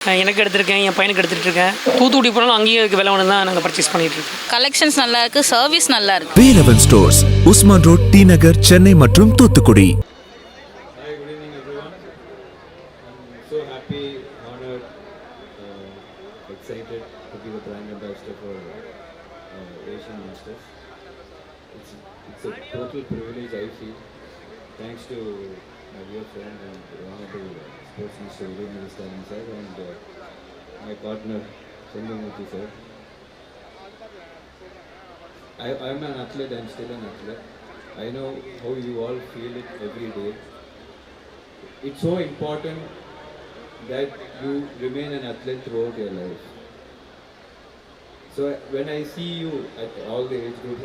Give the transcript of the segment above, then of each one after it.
எனக்கு எடுத்திருக்கேன், என் பையனுக்கு எடுத்துகிட்ருக்கேன். தூத்துக்குடி போனாலும் அங்கேயும் இதுக்கு விலை ஒன்று தான் நாங்கள் பர்ச்சேஸ் பண்ணிகிட்ருக்கோம். கலெக்ஷன்ஸ் நல்லா இருக்குது, சர்வீஸ் நல்லா இருக்குது. Velavan Stores, Usman Road, T Nagar, Chennai மற்றும் Thoothukudi. Hi, good evening everyone. I'm so happy, honored, excited to be the brand ambassador for Asian Masters. It's a total privilege I feel. Thanks to my dear friend and honorable sports minister Udayamani Stalin sir and my partner Sandhamurthy sir. I'm an athlete, I'm still an athlete. I know how you all feel it every day. It's so important that you remain an athlete throughout your life. So when I see you at all the age groups,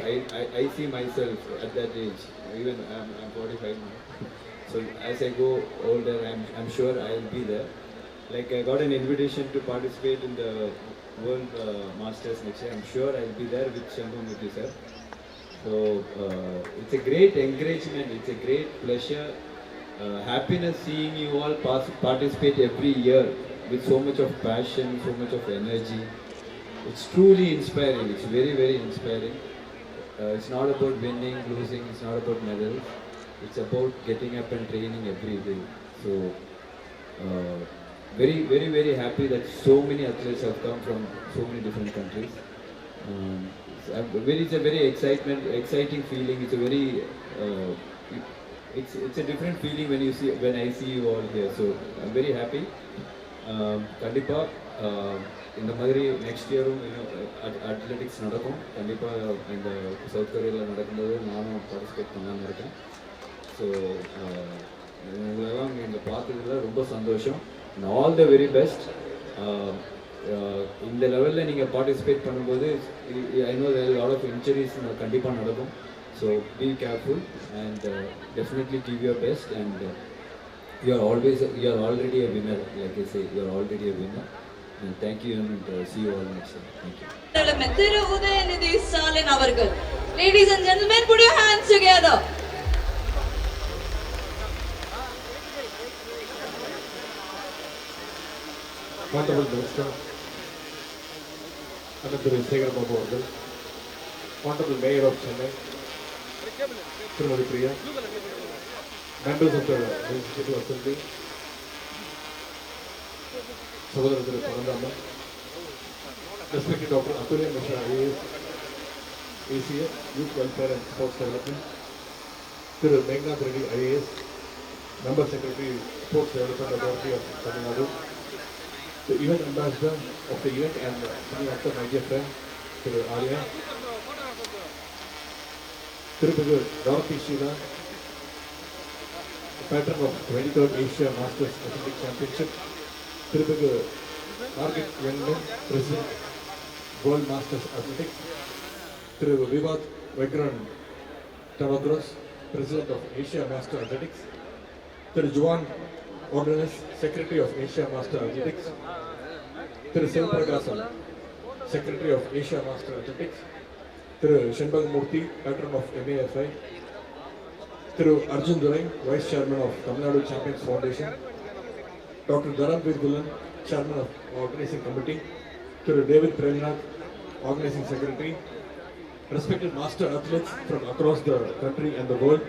I see myself at that age. Even I'm 45 now. So as I go older, I'm sure I'll be there. Like I got an invitation to participate in the World Masters next year. I'm sure I'll be there with Sandhamurthy sir. So it's a great encouragement. It's a great pleasure. Happiness seeing you all participate every year with so much of passion, so much of energy. It's truly inspiring. It's very, very inspiring. It's not about winning, losing. It's not about medals. It's about getting up and training every day. So very, very, very happy that so many athletes have come from so many different countries. It's a very exciting feeling. It's a very it's a different feeling when I see you all here. So I'm very happy. கண்டிப்பா இந்த மாதிரி next இயரும் athletics நடக்கும். கண்டிப்பாக இந்த south கொரியாவில் நடக்கும்போது நானும் participate பண்ணலான்னு இருக்கேன். ஸோ உங்களெல்லாம் இங்கே பார்த்ததில் ரொம்ப சந்தோஷம். And all the very best. இந்த லெவலில் நீங்கள் பார்ட்டிசிபேட் பண்ணும்போது I know there lot of injuries கண்டிப்பாக நடக்கும். So be careful and definitely give your best and you are already a winner. Like I say, you are already a winner. And thank you and see you all next time. Thank you. Thiru Udayanidhi Stalin avargal. Ladies and gentlemen, put your hands together. Honorable Minister, Thiru Segar Babu avargal, Honorable Mayor of Chennai, Srimati Priya, members of the Legislative Assembly, Sahodara Thiru Parandama, respected Dr. Atulya Mishra, AS, ACS, Youth Welfare and Sports Development, Thiru Megnath Reddy, IAS, Member Secretary, Sports Development Authority of Tamil Nadu, the event ambassador of the event and coming after my dear friend, Thiru Arya, Thiru Dorothy Sheila, patron of 23rd Asia Masters Athletic Championship, Thirupagu Margaret Youngman, President, World Masters Athletics, Thiru Vivad Vegran Tavagros, President of Asia Master Athletics, Thiru Juan Ordonez, Secretary of Asia Master Athletics, Thiru Sivaprakasan, Secretary of Asia Master Athletics, Thiru Shanbag Murthy, patron of MAFI, Thiru Arjun Durai, Vice Chairman of Tamil Nadu Champions Foundation, Dr. Dharamveer Dhullan, Chairman of Organizing Committee, Thiru David Premnath, Organizing Secretary, respected Master Athletes from across the country and the world,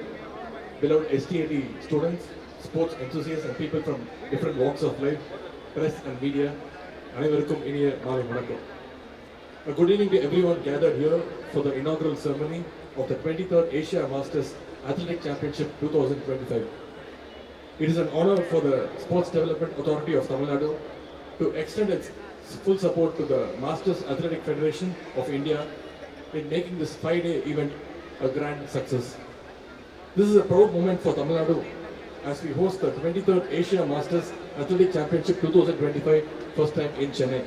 beloved STAT students, sports enthusiasts and people from different walks of life, press and media, அனைவருக்கும் இனிய மாலை வணக்கம். A good evening to everyone gathered here for the inaugural ceremony of the 23rd Asia Masters Athletic Championship 2025. It is an honor for the Sports Development Authority of Tamil Nadu to extend its full support to the Masters Athletic Federation of India in making this 5-day event a grand success. This is a proud moment for Tamil Nadu as we host the 23rd Asia Masters Athletic Championship 2025 first time in Chennai.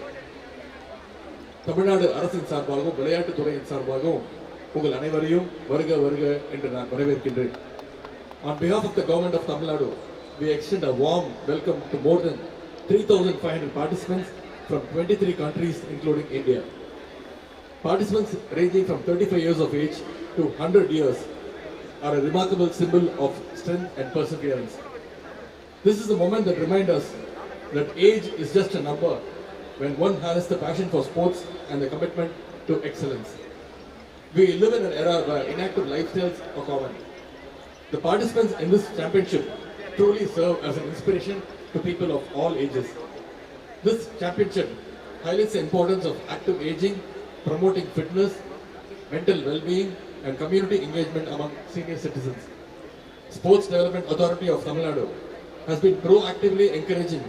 Tamil Nadu அரசின் சார்பாகவும் விளையாட்டுத் துறையின் சார்பாகவும் உங்கள் அனைவரையும் வருக வருக என்று நான் வரவேற்கின்றேன். On behalf of the government of Tamil Nadu, we extend a warm welcome to more than 3,500 participants from 23 countries including India. Participants ranging from 35 years of age to 100 years are a remarkable symbol of strength and perseverance. This is a moment that reminds us that age is just a number when one has the passion for sports and the commitment to excellence. We live in an era where inactive lifestyles are common. The participants in this championship truly serve as an inspiration to people of all ages. This championship highlights the importance of active aging, promoting fitness, mental well-being, and community engagement among senior citizens. Sports Development Authority of Tamil Nadu has been proactively encouraging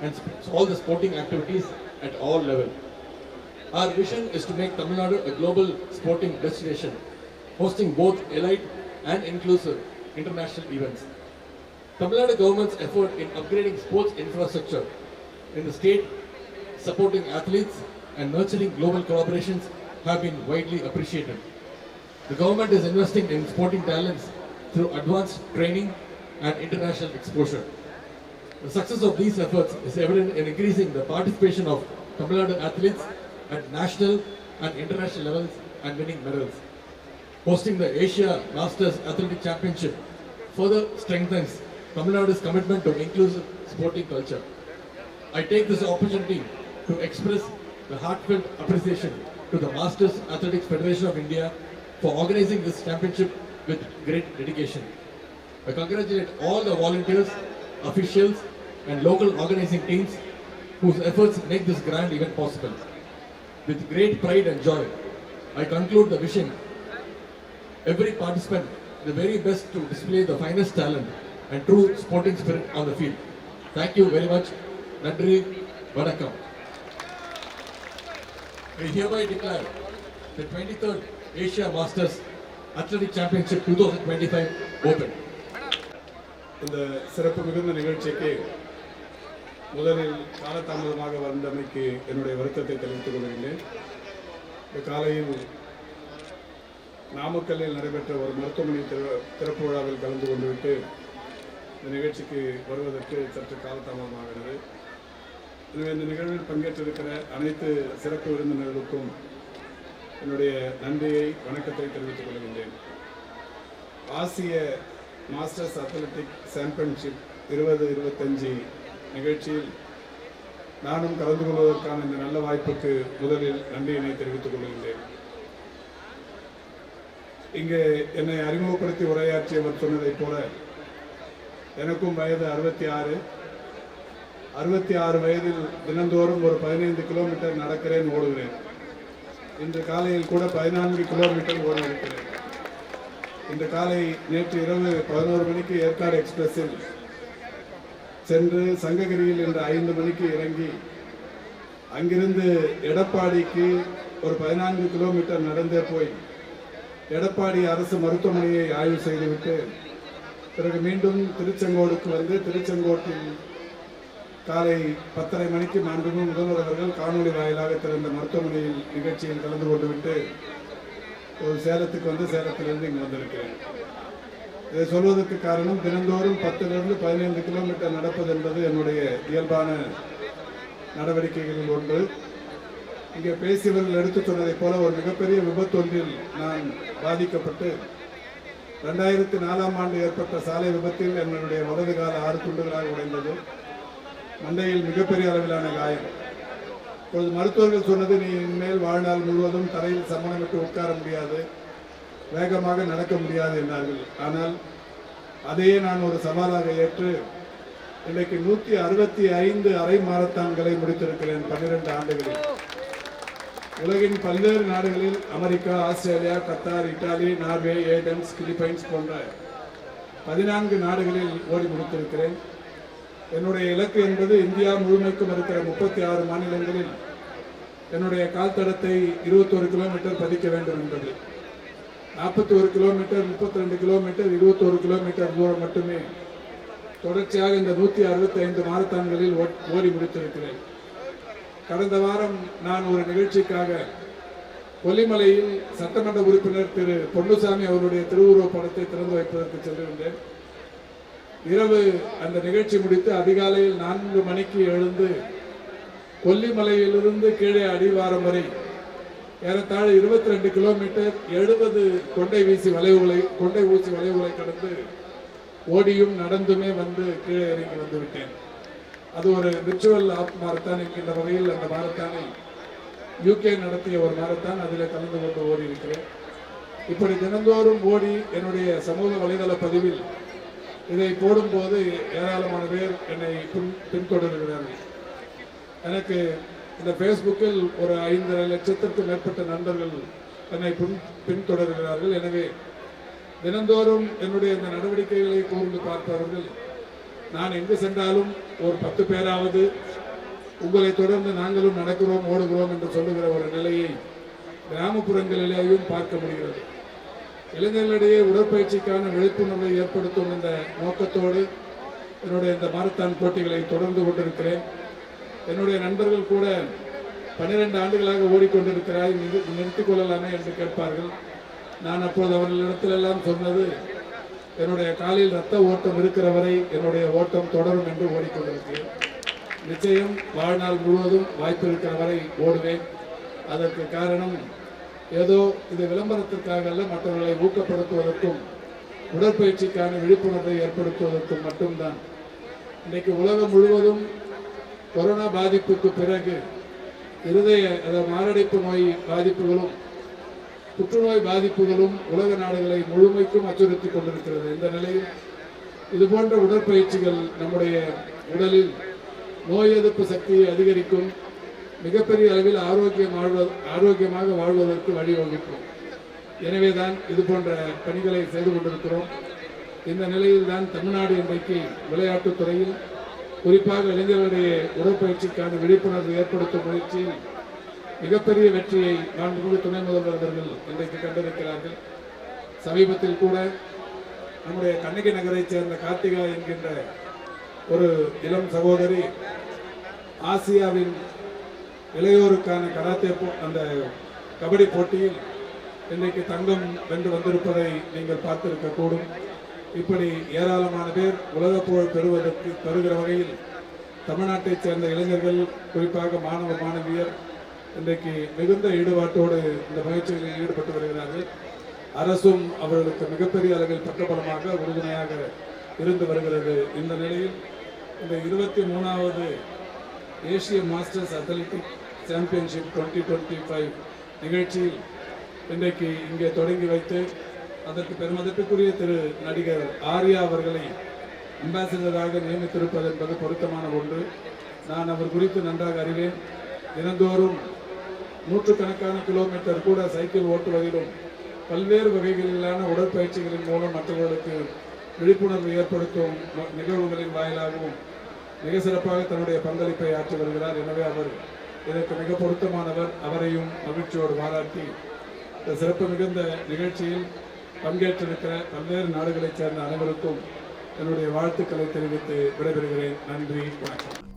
and all the sporting activities at all levels. Our vision is to make Tamil Nadu a global sporting destination, hosting both elite and inclusive international events. Tamil Nadu government's effort in upgrading sports infrastructure in the state, supporting athletes and nurturing global collaborations have been widely appreciated. The government is investing in sporting talents through advanced training and international exposure. The success of these efforts is evident in increasing the participation of Tamil Nadu athletes at national and international levels and winning medals. Hosting the Asia Masters Athletic Championship further strengthens Tamil Nadu's commitment to inclusive sporting culture. I take this opportunity to express the heartfelt appreciation to the Masters Athletics Federation of India for organizing this championship with great dedication. I congratulate all the volunteers, officials, and local organizing teams whose efforts make this grand event possible. With great pride and joy, I conclude the wishing every participant the very best to display the finest talent and true sporting spirit on the field. Thank you very much. Nandri, Vanakkam. I hereby declare the 23rd Asia Masters Athletic Championship 2025 open. இந்த சிறப்பு மிகுந்த நிகழ்ச்சிக்கு முதலில் காலதாமதமாக வந்தமைக்கு என்னுடைய வருத்தத்தை தெரிவித்துக் கொள்கிறேன். இந்த காலையில் நாமக்கல்லில் நடைபெற்ற ஒரு மருத்துவமனை திறப்பு விழாவில் கலந்து கொண்டுவிட்டு இந்த நிகழ்ச்சிக்கு வருவதற்கு சற்று காலதாமதமாகிறது. எனவே இந்த நிகழ்வில் பங்கேற்றிருக்கிற அனைத்து சிறப்பு விருந்தினர்களுக்கும் என்னுடைய நன்றியை, வணக்கத்தை தெரிவித்துக் கொள்கின்றேன். ஆசிய மாஸ்டர்ஸ் அத்லெட்டிக் சாம்பியன்ஷிப் 2025 நிகழ்ச்சியில் நானும் கலந்து கொள்வதற்கான இந்த நல்ல வாய்ப்புக்கு முதலில் நன்றியினை தெரிவித்துக் கொள்கின்றேன். இங்கே என்னை அறிமுகப்படுத்தி உரையாற்றியவர் சொன்னதைப் போல எனக்கும் வயது 66. 66 வயதில் தினந்தோறும் ஒரு 15 கிலோமீட்டர் நடக்கிறேன், ஓடுகிறேன். இன்று காலையில் கூட 14 கிலோமீட்டர் ஓடி இருக்கிறேன். இந்த காலை நேற்று இரவு 11 மணிக்கு ஏற்காடு எக்ஸ்பிரஸில் சென்று சங்ககிரியில் இன்று 5 மணிக்கு இறங்கி அங்கிருந்து எடப்பாடிக்கு ஒரு 14 கிலோமீட்டர் நடந்தே போய் எடப்பாடி அரசு மருத்துவமனையை ஆய்வு செய்துவிட்டு பிறகு மீண்டும் திருச்செங்கோடுக்கு வந்து திருச்செங்கோட்டில் காலை 10:30 மணிக்கு மாண்புமிகு முதல்வர் அவர்கள் காணொலி வாயிலாக திறந்த மருத்துவமனையில் நிகழ்ச்சியில் கலந்து கொண்டு விட்டு ஒரு சேலத்துக்கு வந்து சேலத்திலிருந்து இங்கே வந்திருக்கிறேன். இதை சொல்வதற்கு காரணம், தினந்தோறும் 10லிருந்து 15 கிலோமீட்டர் நடப்பது என்பது என்னுடைய இயல்பான நடவடிக்கைகளில் ஒன்று. இங்கே பேசியவர்கள் எடுத்துச் சொன்னதைப் போல ஒரு மிகப்பெரிய விபத்து ஒன்றில் நான் பாதிக்கப்பட்டு 2004ஆம் ஆண்டு ஏற்பட்ட சாலை விபத்தில் என்னுடைய வலது கால 6 துண்டுகளாக உடைந்தது. மண்டையில் மிகப்பெரிய அளவிலான காயம். இப்பொழுது மருத்துவர்கள் சொன்னது, நீ இனிமேல் வாழ்நாள் முழுவதும் தரையில் சமணமிட்டு உட்கார முடியாது, வேகமாக நடக்க முடியாது என்றார்கள். ஆனால் அதையே நான் ஒரு சவாலாக ஏற்று இன்றைக்கு 165 அரை மாரத்தான்களை முடித்திருக்கிறேன் 12 ஆண்டுகளில். உலகின் பல்வேறு நாடுகளில் America, Australia, Qatar, Italy, Norway, Athens, Philippines போன்ற 14 நாடுகளில் ஓடி முடித்திருக்கிறேன். என்னுடைய இலக்கு என்பது இந்தியா முழுமைக்கும் இருக்கிற 36 மாநிலங்களில் என்னுடைய கால்தடத்தை 21 கிலோமீட்டர் பதிக்க வேண்டும் என்பது. 41 கிலோமீட்டர், 32 கிலோமீட்டர், 21 கிலோமீட்டர் தூரம் மட்டுமே தொடர்ச்சியாக இந்த 165 மாரத்தான்களில் ஓடி முடித்திருக்கிறேன். கடந்த வாரம் நான் ஒரு நிகழ்ச்சிக்காக கொல்லிமலையில் சட்டமன்ற உறுப்பினர் திரு பொன்னுசாமி அவருடைய திருவுருவ படத்தை திறந்து வைப்பதற்கு சென்றிருந்தேன். இரவு அந்த நிகழ்ச்சி முடித்து அதிகாலையில் 4 மணிக்கு எழுந்து கொல்லிமலையிலிருந்து கீழே அடிவாரம் வரை ஏறத்தாழ 22 கிலோமீட்டர் 70 கொண்டை ஊசி வளைவுகளை கடந்து ஓடியும் நடந்துமே வந்து கீழே இறங்கி வந்து விட்டேன். அது ஒரு விர்ச்சுவல் ஆப் மாரத்தான் என்கின்ற வகையில் அந்த மாரத்தானை யூகே நடத்திய ஒரு மாரத்தான், அதில் கலந்து கொண்டு ஓடி இருக்கிறேன். இப்படி தினந்தோறும் ஓடி என்னுடைய சமூக வலைதள பதிவில் இதை போடும்போது ஏராளமான பேர் என்னை பின்தொடர்கிறார்கள். எனக்கு இந்த ஃபேஸ்புக்கில் ஒரு 5 லட்சத்திற்கும் மேற்பட்ட நண்பர்கள் என்னை பின்தொடர்கிறார்கள். எனவே தினந்தோறும் என்னுடைய இந்த நடவடிக்கைகளை கூர்ந்து பார்ப்பவர்கள் நான் எங்கு சென்றாலும் ஒரு 10 பேராவது உங்களை தொடர்ந்து நாங்களும் நடக்கிறோம் ஓடுகிறோம் என்று சொல்லுகிற ஒரு நிலையை கிராமப்புறங்களிலேயும் பார்க்க முடிகிறது. இளைஞர்களிடையே உடற்பயிற்சிக்கான விழிப்புணர்வை ஏற்படுத்தும் இந்த நோக்கத்தோடு என்னுடைய இந்த மாரத்தான் போட்டிகளை தொடர்ந்து கொண்டிருக்கிறேன். என்னுடைய நண்பர்கள் கூட 12 ஆண்டுகளாக ஓடிக்கொண்டிருக்கிறாய், நிறுத்திக் கொள்ளலாமே என்று கேட்பார்கள். நான் அப்போது அவர்களிடத்திலெல்லாம் சொன்னது, என்னுடைய காலில் இரத்த ஓட்டம் இருக்கிற வரை என்னுடைய ஓட்டம் தொடரும் என்று ஓடிக்கொண்டிருக்கிறேன். நிச்சயம் வாழ்நாள் முழுவதும் வாய்ப்பு இருக்கிற வரை ஓடுவேன். அதற்கு காரணம் ஏதோ இது விளம்பரத்திற்காக அல்ல, மற்றவர்களை ஊக்கப்படுத்துவதற்கும் உடற்பயிற்சிக்கான விழிப்புணர்வை ஏற்படுத்துவதற்கும் மட்டும்தான். இன்றைக்கு உலகம் முழுவதும் கொரோனா பாதிப்புக்கு பிறகு மாரடைப்பு நோய் பாதிப்புகளும் புற்றுநோய் பாதிப்புகளும் உலக நாடுகளை முழுமைக்கும் அச்சுறுத்தி கொண்டிருக்கிறது. இந்த நிலையில் இதுபோன்ற உடற்பயிற்சிகள் நம்முடைய உடலில் நோய் எதிர்ப்பு சக்தியை அதிகரிக்கும், மிகப்பெரிய அளவில் ஆரோக்கியமாக வாழ்வதற்கு வழிவகுக்கும். எனவேதான் இது போன்ற பணிகளை செய்து கொண்டிருக்கிறோம். இந்த நிலையில் தான் தமிழ்நாடு இன்றைக்கு விளையாட்டுத் துறையில் குறிப்பாக இளைஞர்களுடைய உடற்பயிற்சிக்கான விழிப்புணர்வு ஏற்படுத்தும் முயற்சியில் மிகப்பெரிய வெற்றியை மாண்புமிகு துணை முதல்வர் அவர்கள் இன்றைக்கு கண்டிருக்கிறார்கள். சமீபத்தில் கூட நம்முடைய கண்ணகி நகரைச் சேர்ந்த கார்த்திகா என்கின்ற ஒரு இளம் சகோதரி ஆசியாவின் இளையோருக்கான கராத்தே அந்த கபடி போட்டியில் இன்றைக்கு தங்கம் வென்று வந்திருப்பதை நீங்கள் பார்த்திருக்கக்கூடும். இப்படி ஏராளமான பேர் உலக புகழ் பெறுகிற வகையில் தமிழ்நாட்டைச் சேர்ந்த இளைஞர்கள், குறிப்பாக மாணவ மாணவியர் இன்றைக்கு மிகுந்த ஈடுபாட்டோடு இந்த முயற்சிகளில் ஈடுபட்டு வருகிறார்கள். அரசும் அவர்களுக்கு மிகப்பெரிய அளவில் பக்கபலமாக உறுதுணையாக இருந்து வருகிறது. இந்த நிலையில் இந்த 23வது ஏசிய மாஸ்டர்ஸ் அத்லெட்டிக் சாம்பியன்ஷிப் 2025 நிகழ்ச்சியில் இன்றைக்கு இங்கே தொடங்கி வைத்து அதற்கு பெருமதிப்புக்குரிய திரு நடிகர் ஆர்யா அவர்களை அம்பாசிடராக நியமித்திருப்பது என்பது பொருத்தமான ஒன்று. நான் அவர் குறித்து நன்றாக அறிவேன். தினந்தோறும் 100கணக்கான கிலோமீட்டர் கூட சைக்கிள் ஓட்டுவதிலும் பல்வேறு வகைகளிலான உடற்பயிற்சிகளின் மூலம் மற்றவர்களுக்கு விழிப்புணர்வு ஏற்படுத்தும் நிகழ்வுகளின் வாயிலாகவும் மிக சிறப்பாக தன்னுடைய பங்களிப்பை ஆற்றி வருகிறார். எனவே அவர் இதற்கு மிக பொருத்தமானவர். அவரையும் மகிழ்ச்சியோடு பாராட்டி இந்த சிறப்பு மிகுந்த நிகழ்ச்சியில் பங்கேற்றிருக்கிற பல்வேறு நாடுகளைச் சேர்ந்த அனைவருக்கும் என்னுடைய வாழ்த்துக்களை தெரிவித்து விடைபெறுகிறேன். நன்றி, வணக்கம்.